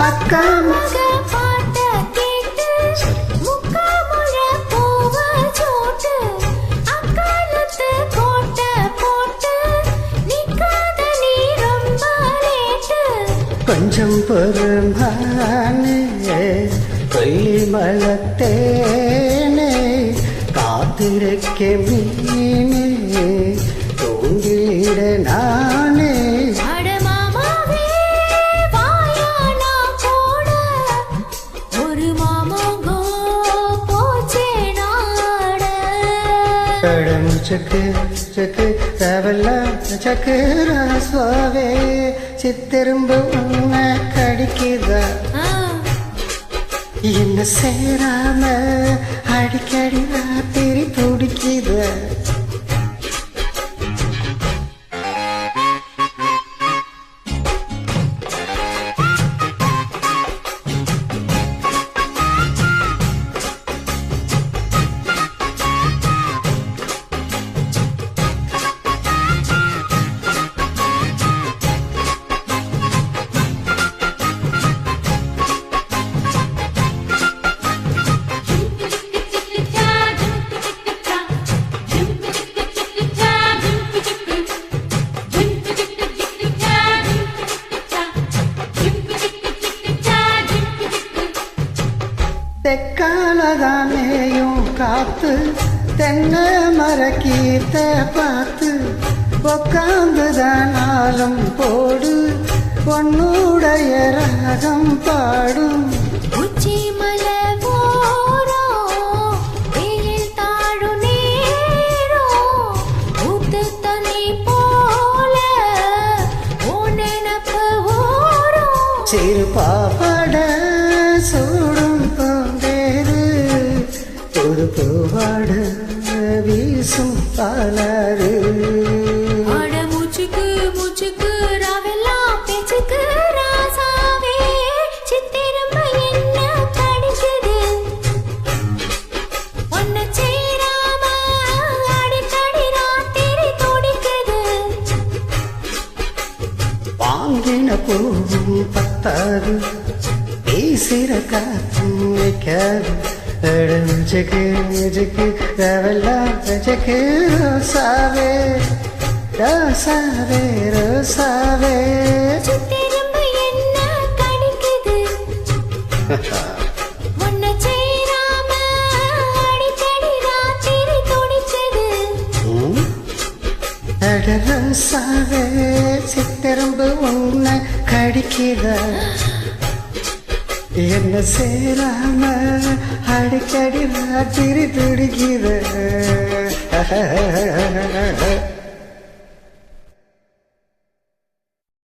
அக்கா மக பாட்ட கேட்டு முக்காமுழ பூவ சோட்டு அக்காலத்து கோட்ட போட்டு நிக்காத நீ ரொம்ப லேட்டு கொஞ்சம் பொறுமானே கொல்லி மலத்தேனே காத்திருக்க மீனே தூங்கிட நானே चके चके रवला चकरा स्वावे चित्तिरुंबु उन्ना कडिक्कुदा என்ன சேராம அடிக்கடி ராத்திரி துடிக்குது தெக்காலதானேயும் காத்து தென்னை மரக்கீத்த பார்த்து உக்காந்துதானாலும் போடு பொன்னுடைய ராகம் பாடும் உச்சி மலை போறோம் வெயில் தாழு நேரம் ஊத்து தண்ணி போல உனப்பு ஓரும் சிறு பாப்பட சூடும் பூவாட வீசும் பாலாறு ஆட மூச்சுக்கு மூச்சுக்கு ராவெல்லாம் பேச்சுக்கு ராசாவே சித்திரம்ப என்ன கடிக்குது ஒன்ன சேராம அடிக்கடி ராத்திரி துடிக்குது வாங்கின பூவும் பத்தாது பேசுற காத்தும் வைக்காது जके जके रवला जके रोसावे रोसावे रोसावे चित्तिरुंबु என்ன கடிக்குது ஒன்ன சேராம அடிக்கடி ராத்திரி துடிக்குது அட ரோசாவே சித்திரம்பு உன்ன கடிக்குதா என்ன சேராம அடிக்கடி ராத்திரி துடிக்குது